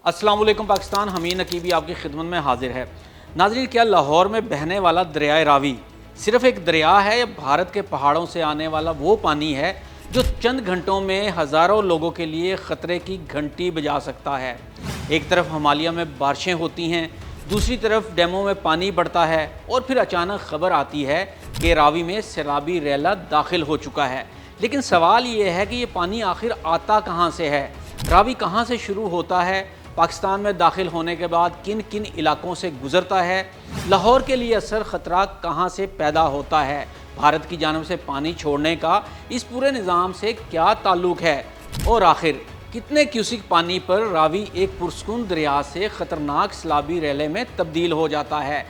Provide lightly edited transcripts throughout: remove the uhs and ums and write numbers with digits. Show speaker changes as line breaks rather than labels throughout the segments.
अस्सलाम वालेकुम पाकिस्तान। हमीद नकीबी आपकी खिदमत में हाजिर है। नाज़रीन, क्या लाहौर में बहने वाला दरियाए रावी सिर्फ़ एक दरिया है या भारत के पहाड़ों से आने वाला वो पानी है जो चंद घंटों में हज़ारों लोगों के लिए ख़तरे की घंटी बजा सकता है। एक तरफ हिमालय में बारिशें होती हैं, दूसरी तरफ डैमों में पानी बढ़ता है और फिर अचानक खबर आती है कि रावी में सैलाबी रैला दाखिल हो चुका है। लेकिन सवाल ये है कि ये पानी आखिर आता कहाँ से है, रावी कहाँ से शुरू होता है, पाकिस्तान में दाखिल होने के बाद किन किन इलाकों से गुज़रता है, लाहौर के लिए असर ख़तरा कहाँ से पैदा होता है, भारत की जानिब से पानी छोड़ने का इस पूरे निज़ाम से क्या ताल्लुक़ है और आखिर कितने क्यूसिक पानी पर रावी एक पुरसुकून दरिया से ख़तरनाक सैलाबी रैले में तब्दील हो जाता है।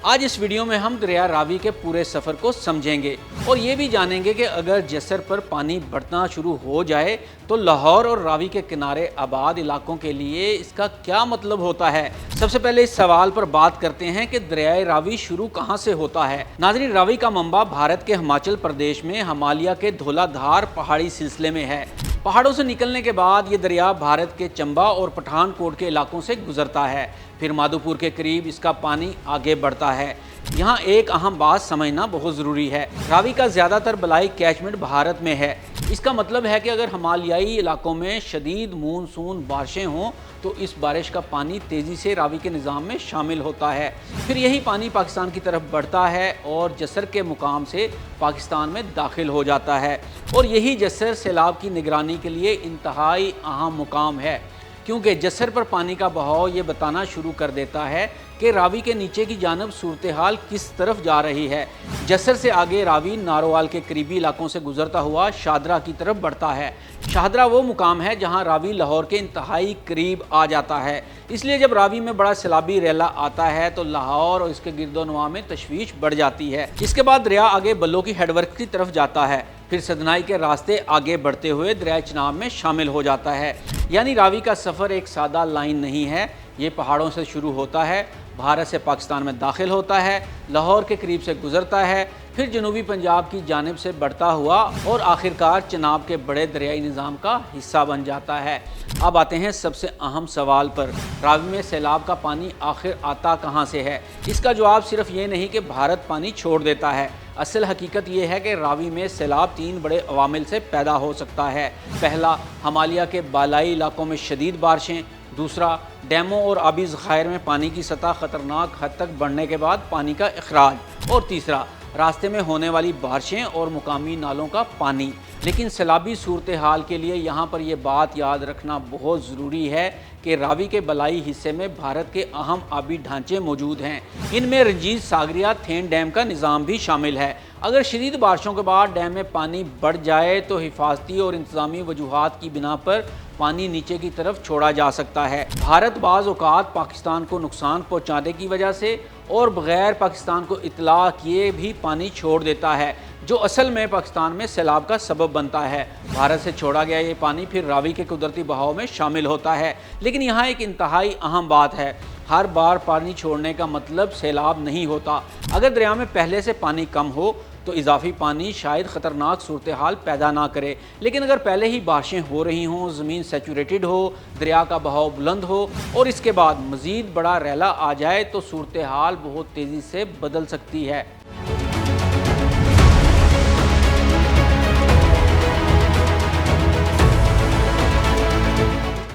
आज इस वीडियो में हम दरिया रावी के पूरे सफ़र को समझेंगे और ये भी जानेंगे कि अगर जसर पर पानी बढ़ना शुरू हो जाए तो लाहौर और रावी के किनारे आबाद इलाकों के लिए इसका क्या मतलब होता है। सबसे पहले इस सवाल पर बात करते हैं कि दरियाए रावी शुरू कहाँ से होता है। नाज़रीन, रावी का मंबा भारत के हिमाचल प्रदेश में हिमालय के धौलाधार पहाड़ी सिलसिले में है। पहाड़ों से निकलने के बाद ये दरिया भारत के चंबा और पठानकोट के इलाकों से गुजरता है, फिर माधोपुर के करीब इसका पानी आगे बढ़ता है। यहाँ एक अहम बात समझना बहुत ज़रूरी है, रावी का ज़्यादातर बलाई कैचमेंट भारत में है। इसका मतलब है कि अगर हिमालयाई इलाकों में शदीद मानसून बारिशें हों तो इस बारिश का पानी तेज़ी से रावी के निज़ाम में शामिल होता है, फिर यही पानी पाकिस्तान की तरफ बढ़ता है और जसर के मुकाम से पाकिस्तान में दाखिल हो जाता है। और यही जसर सैलाब की निगरानी के लिए इंतहाई अहम मुकाम है, क्योंकि जसर पर पानी का बहाव ये बताना शुरू कर देता है कि रावी के नीचे की जानब सूरत हाल किस तरफ जा रही है। जसर से आगे रावी नारोवाल के करीबी इलाकों से गुजरता हुआ शाहदरा की तरफ बढ़ता है। शाहदरा वो मुकाम है जहां रावी लाहौर के इंतहाई करीब आ जाता है, इसलिए जब रावी में बड़ा सैलाबी रैला आता है तो लाहौर और इसके गिरदोनवा में तशवीश बढ़ जाती है। इसके बाद दरिया आगे बल्लो की हेडवर्क की तरफ जाता है, फिर सदनाई के रास्ते आगे बढ़ते हुए दरियाए चिनाब में शामिल हो जाता है। यानी रावी का सफ़र एक सादा लाइन नहीं है, ये पहाड़ों से शुरू होता है, भारत से पाकिस्तान में दाखिल होता है, लाहौर के करीब से गुजरता है, फिर जनूबी पंजाब की जानिब से बढ़ता हुआ और आखिरकार चिनाब के बड़े दरियाई निज़ाम का हिस्सा बन जाता है। अब आते हैं सबसे अहम सवाल पर, रावी में सैलाब का पानी आखिर आता कहाँ से है। इसका जवाब सिर्फ ये नहीं कि भारत पानी छोड़ देता है, असल हकीकत ये है कि रावी में सैलाब तीन बड़े अवामिल से पैदा हो सकता है। पहला, हिमालय के बालाई इलाकों में शदीद बारिशें, दूसरा, डैमों और आबी ज़खायर में पानी की सतह ख़तरनाक हद तक बढ़ने के बाद पानी का अखराज, और तीसरा, रास्ते में होने वाली बारिशें और मुकामी नालों का पानी। लेकिन सैलाबी सूरत हाल के लिए यहाँ पर यह बात याद रखना बहुत ज़रूरी है कि रावी के बलाई हिस्से में भारत के अहम आबी ढांचे मौजूद हैं। इनमें रंजीत सागरिया थेन डैम का निज़ाम भी शामिल है। अगर शदीद बारिशों के बाद डैम में पानी बढ़ जाए तो हिफाजती और इंतज़ामी वजूहात की बिना पर पानी नीचे की तरफ छोड़ा जा सकता है। भारत बाज़ औक़ात पाकिस्तान को नुकसान पहुँचाने की वजह से और बग़ैर पाकिस्तान को इत्तला किए भी पानी छोड़ देता है, जो असल में पाकिस्तान में सैलाब का सबब बनता है। भारत से छोड़ा गया ये पानी फिर रावी के कुदरती बहाव में शामिल होता है। लेकिन यहाँ एक इंतहाई अहम बात है, हर बार पानी छोड़ने का मतलब सैलाब नहीं होता। अगर दरिया में पहले से पानी कम हो तो इजाफी पानी शायद ख़तरनाक सूरत हाल पैदा ना करे, लेकिन अगर पहले ही बारिशें हो रही हों, ज़मीन सैचुरेटेड हो, दरिया का बहाव बुलंद हो और इसके बाद मज़ीद बड़ा रैला आ जाए तो सूरत हाल बहुत तेज़ी से बदल सकती है।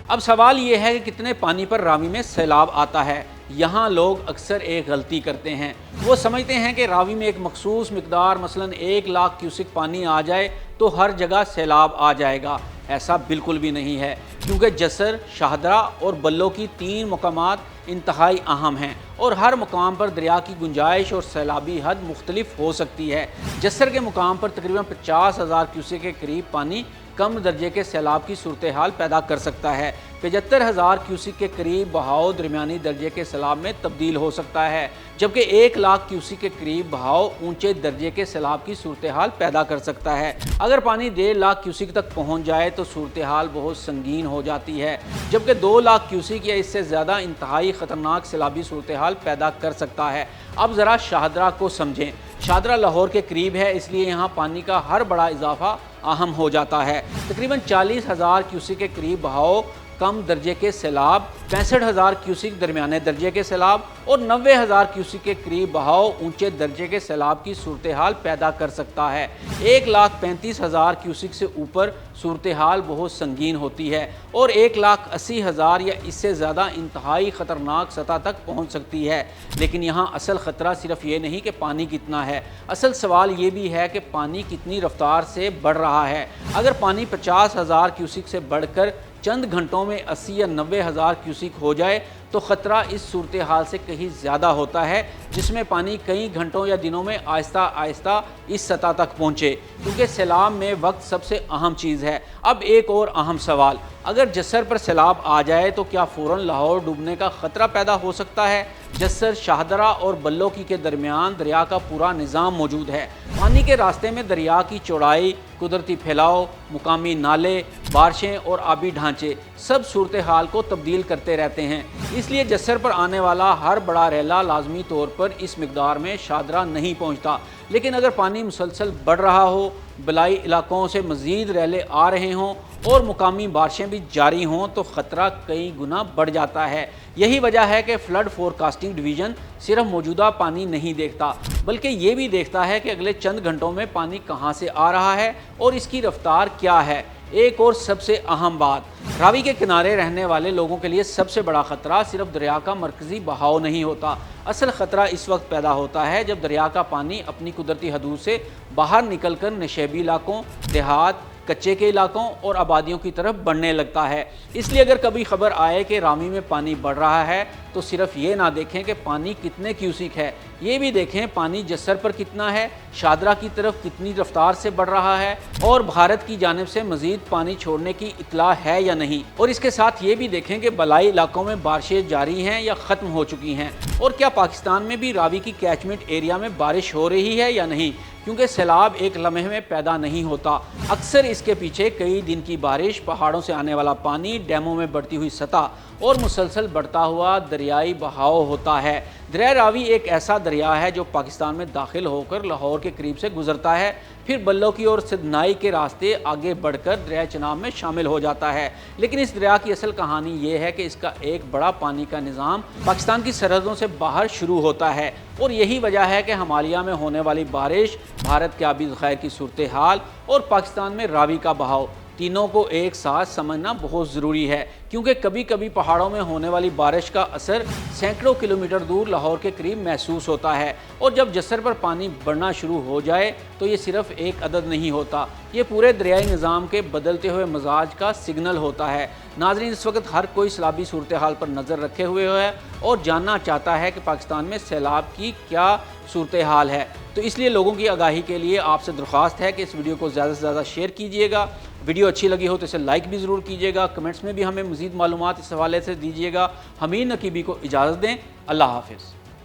अब सवाल ये है कि कितने पानी पर रावी में सैलाब आता है। यहाँ लोग अक्सर एक गलती करते हैं, वो समझते हैं कि रावी में एक मखसूस मिकदार मसलन 1 लाख क्यूसिक पानी आ जाए तो हर जगह सैलाब आ जाएगा। ऐसा बिल्कुल भी नहीं है, क्योंकि जसर, शाहदरा और बल्लो की 3 मकामात इंतहाई अहम हैं और हर मुकाम पर दरिया की गुंजाइश और सैलाबी हद मुख्तलिफ हो सकती है। जसर के मुकाम पर तकरीबन 50,000 क्यूसिक के करीब पानी कम दर्जे के सैलाब की सूरत हाल पैदा कर सकता है। 75,000 क्यूसिक के करीब बहाव दरमियानी दर्जे के सैलाब में तब्दील हो सकता है, जबकि 1 लाख क्यूसिक के करीब बहाव ऊंचे दर्जे के सैलाब की सूरत हाल पैदा कर सकता है। अगर पानी 1.5 लाख क्यूसिक तक पहुंच जाए तो सूरत हाल बहुत संगीन हो जाती है, जबकि 2 लाख क्यूसिक या इससे ज़्यादा इंतहाई ख़तरनाक सैलाबी सूरत हाल पैदा कर सकता है। अब ज़रा शाहदरा को समझें। शादरा लाहौर के करीब है, इसलिए यहाँ पानी का हर बड़ा इजाफा अहम हो जाता है। तकरीबन 40,000 क्यूसिक के करीब बहाव कम दर्जे के सैलाब, 65,000 क्यूसिक दरमियाने दर्जे के सैलाब और 90,000 क्यूसिक के करीब बहाव ऊंचे दर्जे के सैलाब की सूरत हाल पैदा कर सकता है। 1,35,000 क्यूसिक से ऊपर सूरत हाल बहुत संगीन होती है और 1,80,000 या इससे ज़्यादा इंतहाई ख़तरनाक सतह तक पहुँच सकती है। लेकिन यहाँ असल ख़तरा सिर्फ ये नहीं कि पानी कितना है, असल सवाल ये भी है कि पानी कितनी रफ्तार से बढ़ रहा है। अगर पानी 50,000 क्यूसिक से बढ़कर चंद घंटों में 80 या 90,000 क्यूसिक हो जाए तो ख़तरा इस सूरत हाल से कहीं ज़्यादा होता है, जिसमें पानी कई घंटों या दिनों में आहिस्ता आहिस्ता इस सतह तक पहुँचे, क्योंकि सैलाब में वक्त सबसे अहम चीज़ है। अब एक और अहम सवाल, अगर जस्सर पर सैलाब आ जाए तो क्या फ़ौरन लाहौर डूबने का ख़तरा पैदा हो सकता है? जस्सर, शाहदरा और बल्लोकी के दरमियान दरिया का पूरा निज़ाम मौजूद है। पानी के रास्ते में दरिया की चौड़ाई, कुदरती फैलाव, मुकामी नाले, बारिशें और आबी ढांचे सब सूरत हाल को तब्दील करते रहते हैं। इसलिए जस्सर पर आने वाला हर बड़ा रैला लाजमी तौर पर इस मिकदार में शादरा नहीं पहुंचता। लेकिन अगर पानी मुसलसल बढ़ रहा हो, बलाई इलाकों से मज़ीद रैले आ रहे हों और मुकामी बारिशें भी जारी हों तो ख़तरा कई गुना बढ़ जाता है। यही वजह है कि फ्लड फोरकास्टिंग डिवीज़न सिर्फ मौजूदा पानी नहीं देखता, बल्कि ये भी देखता है कि अगले चंद घंटों में पानी कहाँ से आ रहा है और इसकी रफ्तार क्या है। एक और सबसे अहम बात, रावी के किनारे रहने वाले लोगों के लिए सबसे बड़ा ख़तरा सिर्फ दरिया का मरकज़ी बहाव नहीं होता। असल ख़तरा इस वक्त पैदा होता है जब दरिया का पानी अपनी कुदरती हदूद से बाहर निकलकर नशेबी इलाकों, देहात, कच्चे के इलाकों और आबादियों की तरफ बढ़ने लगता है। इसलिए अगर कभी खबर आए कि रावी में पानी बढ़ रहा है तो सिर्फ ये ना देखें कि पानी कितने क्यूसिक है, ये भी देखें पानी जस्सर पर कितना है, शादरा की तरफ कितनी रफ्तार से बढ़ रहा है और भारत की जानिब से मज़ीद पानी छोड़ने की इत्तला है या नहीं। और इसके साथ ये भी देखें कि बलाई इलाकों में बारिशें जारी हैं या ख़त्म हो चुकी हैं और क्या पाकिस्तान में भी रावी की कैचमेंट एरिया में बारिश हो रही है या नहीं, क्योंकि सैलाब एक लम्हे में पैदा नहीं होता। अक्सर इसके पीछे कई दिन की बारिश, पहाड़ों से आने वाला पानी, डैमों में बढ़ती हुई सतह और मुसलसल बढ़ता हुआ दरियाई बहाव होता है। दरिया रावी एक ऐसा दरिया है जो पाकिस्तान में दाखिल होकर लाहौर के करीब से गुजरता है, फिर बल्लोकी और सिदनाई के रास्ते आगे बढ़कर दरिया चनाब में शामिल हो जाता है। लेकिन इस दरिया की असल कहानी ये है कि इसका एक बड़ा पानी का निज़ाम पाकिस्तान की सरहदों से बाहर शुरू होता है और यही वजह है कि हिमालय में होने वाली बारिश, भारत के आबी ज़खायर की सूरत हाल और पाकिस्तान में रावी का बहाव, तीनों को एक साथ समझना बहुत ज़रूरी है, क्योंकि कभी कभी पहाड़ों में होने वाली बारिश का असर सैकड़ों किलोमीटर दूर लाहौर के करीब महसूस होता है और जब जस्सर पर पानी बढ़ना शुरू हो जाए तो ये सिर्फ एक अदद नहीं होता, ये पूरे दरियाई निज़ाम के बदलते हुए मिजाज का सिग्नल होता है। नाज़रीन, इस वक्त हर कोई सैलाबी सूरत हाल पर नज़र रखे हुए है और जानना चाहता है कि पाकिस्तान में सैलाब की क्या सूरत हाल है। तो इसलिए लोगों की आगाही के लिए आपसे दरख्वास्त है कि इस वीडियो को ज़्यादा से ज़्यादा शेयर कीजिएगा। वीडियो अच्छी लगी हो तो इसे लाइक भी ज़रूर कीजिएगा। कमेंट्स में भी हमें मज़ीद मालूमात इस हवाले से दीजिएगा। हमीद नकीबी को इजाज़त दें। अल्लाह हाफ़िज़।